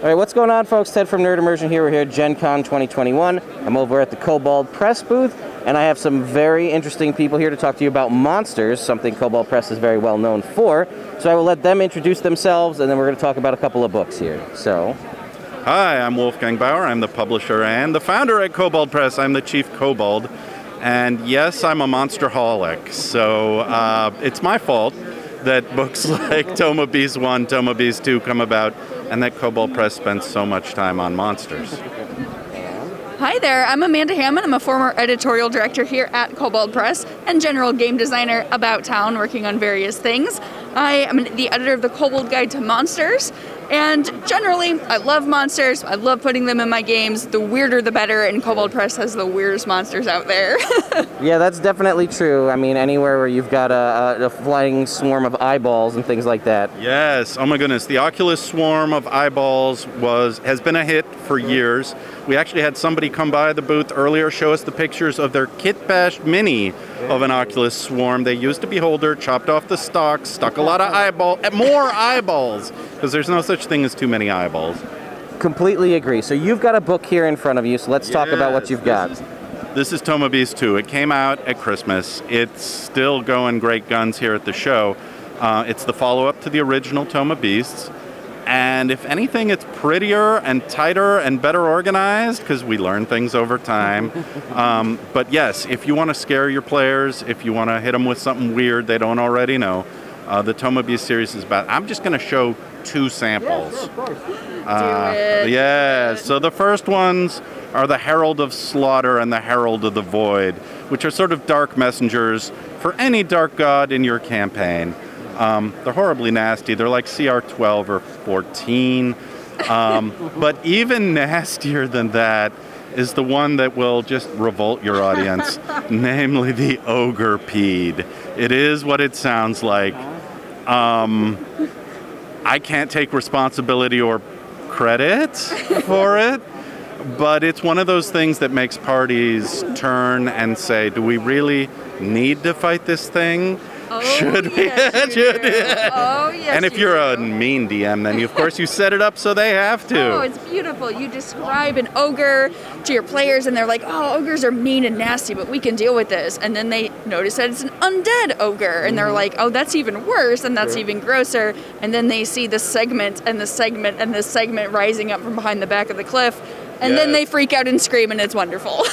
All right, what's going on, folks? Ted from Nerd Immersion here. We're here at GenCon 2021. I'm over at the Kobold Press booth, and I have some very interesting people here to talk to you about monsters, something Kobold Press is very well known for. So I will let them introduce themselves, and then we're going to talk about a couple of books here. So, hi, I'm Wolfgang Bauer. I'm the publisher and the founder at Kobold Press. I'm the chief kobold. And yes, I'm a monsterholic. So it's my fault that books like Toma Beast I, Toma Beast II come about, and that Kobold Press spends so much time on monsters. Hi there, I'm Amanda Hammond. I'm a former editorial director here at Kobold Press and general game designer about town working on various things. I am the editor of the Kobold Guide to Monsters, and generally I love monsters. I love putting them in my games. The weirder the better, and Kobold Press has the weirdest monsters out there. yeah, that's definitely true. I mean, anywhere where you've got a flying swarm of eyeballs and things like that. Yes, oh my goodness, the Oculus Swarm of eyeballs has been a hit for years. We actually had somebody come by the booth earlier, show us the pictures of their Kit Bash Mini of an Oculus Swarm. They used a beholder, chopped off the stalk, stuck a lot of more eyeballs, because there's no such thing as too many eyeballs. Completely agree. So you've got a book here in front of you, so let's talk about what you've got. This is Toma Beast II. It came out at Christmas. It's still going great guns here at the show. It's the follow-up to the original Toma Beasts. And if anything, it's prettier and tighter and better organized, because we learn things over time. But yes, if you want to scare your players, if you want to hit them with something weird they don't already know, the Toma Beast series is about. I'm just going to show two samples. Do it. Yeah, so the first ones are the Herald of Slaughter and the Herald of the Void, which are sort of dark messengers for any dark god in your campaign. They're horribly nasty. They're like CR 12 or 14. But even nastier than that is the one that will just revolt your audience, namely the Ogre Pede. It is what it sounds like. I can't take responsibility or credit for it, but it's one of those things that makes parties turn and say, do we really need to fight this thing? Oh, Should we? yes, Should we? Oh, yes, and if you're a mean DM, then of course you set it up so they have to. Oh, it's beautiful. You describe an ogre to your players, and they're like, oh, ogres are mean and nasty, but we can deal with this. And then they notice that it's an undead ogre, and they're like, oh, that's even worse, and that's even grosser. And then they see the segment and the segment and the segment rising up from behind the back of the cliff. And then they freak out and scream, and it's wonderful.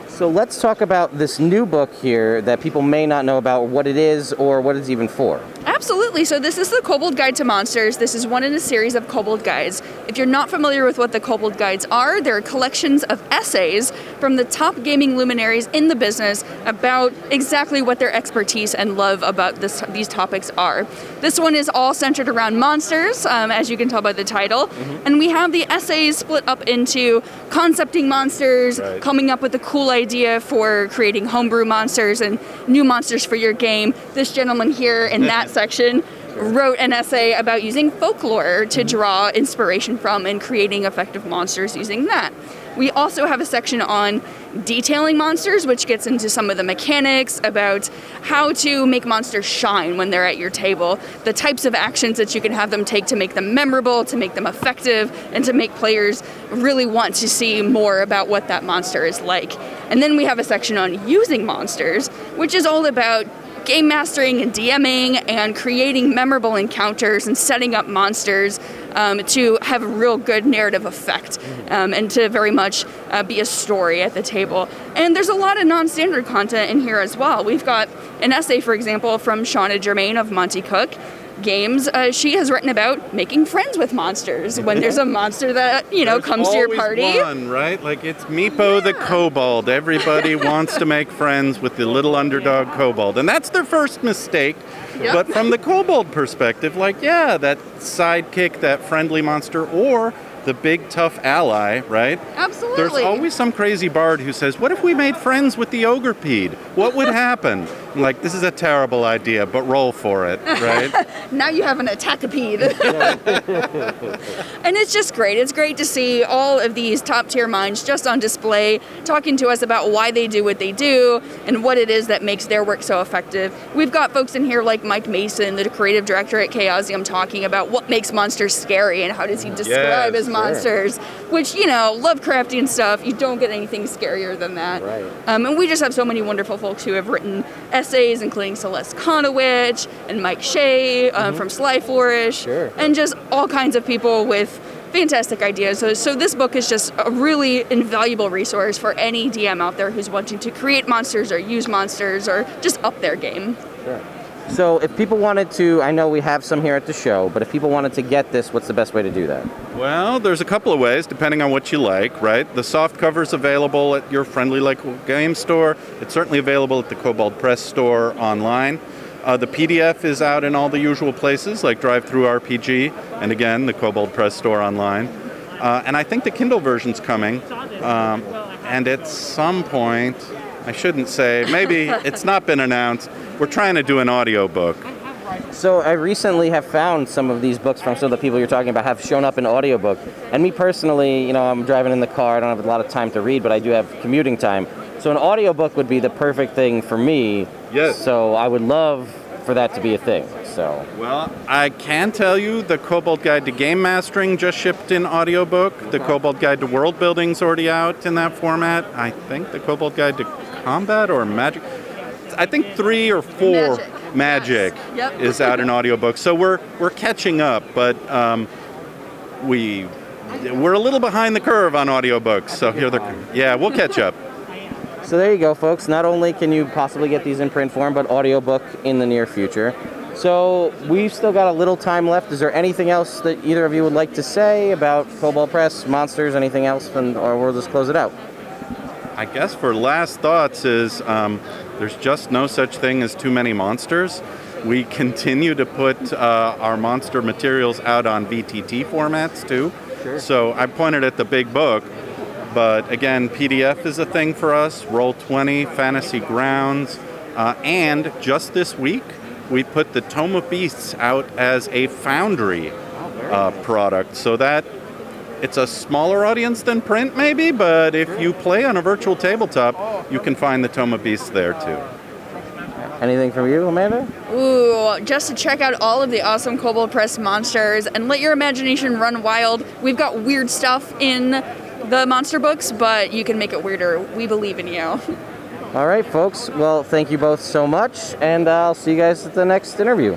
So let's talk about this new book here that people may not know about what it is or what it's even for. Absolutely. So this is the Kobold Guide to Monsters. This is one in a series of Kobold Guides. If you're not familiar with what the Kobold Guides are, they're collections of essays from the top gaming luminaries in the business about exactly what their expertise and love about these topics are. This one is all centered around monsters, as you can tell by the title. And we have the essays split up into concepting monsters, coming up with a cool idea for creating homebrew monsters and new monsters for your game. This gentleman here in that section wrote an essay about using folklore to draw inspiration from and creating effective monsters using that. We also have a section on detailing monsters, which gets into some of the mechanics about how to make monsters shine when they're at your table, the types of actions that you can have them take to make them memorable, to make them effective, and to make players really want to see more about what that monster is like. And then we have a section on using monsters, which is all about game mastering and DMing and creating memorable encounters and setting up monsters to have a real good narrative effect and to very much be a story at the table. And there's a lot of non-standard content in here as well. We've got an essay, for example, from Shauna Germain of Monty Cook Games. She has written about making friends with monsters when there's a monster that, comes to your party. There's always one, right? Like it's Meepo the Kobold. Everybody wants to make friends with the little underdog Kobold. And that's their first mistake. Yep. But from the Kobold perspective, that sidekick, that friendly monster, or the big tough ally, right? Absolutely. There's always some crazy bard who says, what if we made friends with the Ogre Pede? What would happen? I'm like, this is a terrible idea, but roll for it, right? Now you have an attackipede. And it's just great. It's great to see all of these top tier minds just on display, talking to us about why they do what they do and what it is that makes their work so effective. We've got folks in here like Mike Mason, the creative director at Chaosium, talking about what makes monsters scary and how does he describe his monsters, which, you know, Lovecraftian stuff, you don't get anything scarier than that. Right. And we just have so many wonderful folks who have written essays, including Celeste Conowitch and Mike Shea from Sly Flourish, and just all kinds of people with fantastic ideas. So this book is just a really invaluable resource for any DM out there who's wanting to create monsters or use monsters or just up their game. Sure. So if people wanted to, I know we have some here at the show, but if people wanted to get this, what's the best way to do that? Well, there's a couple of ways, depending on what you like, right? The soft cover's available at your friendly local game store. It's certainly available at the Kobold Press store online. The PDF is out in all the usual places, like Drive-Thru-RPG, and again, the Kobold Press store online. And I think the Kindle version's coming. And at some point, I shouldn't say, maybe it's not been announced, we're trying to do an audiobook. So I recently have found some of these books from some of the people you're talking about have shown up in audiobook. And me personally, you know, I'm driving in the car, I don't have a lot of time to read, but I do have commuting time. So an audiobook would be the perfect thing for me. Yes. So I would love for that to be a thing. So. Well, I can tell you the Kobold Guide to Game Mastering just shipped in audiobook. The Kobold Guide to World Building's already out in that format. I think the Kobold Guide to Combat or Magic, I think 3 or 4 Magic Yes. Yep. is out in audiobook. So we're catching up, but we're a little behind the curve on audiobooks. So we'll catch up. So there you go, folks. Not only can you possibly get these in print form, but audiobook in the near future. So we've still got a little time left. Is there anything else that either of you would like to say about Kobold Press, monsters, anything else, or we'll just close it out? I guess for last thoughts is there's just no such thing as too many monsters. We continue to put our monster materials out on VTT formats too. Sure. So I pointed at the big book, but again, PDF is a thing for us, Roll20, Fantasy Grounds, and just this week we put the Toma Beasts out as a Foundry product. So that it's a smaller audience than print maybe, but if you play on a virtual tabletop, you can find the Toma Beasts there too. Anything from you, Amanda? Ooh, just to check out all of the awesome Kobold Press monsters and let your imagination run wild. We've got weird stuff in the monster books, but you can make it weirder. We believe in you. All right, folks. Well, thank you both so much, and I'll see you guys at the next interview.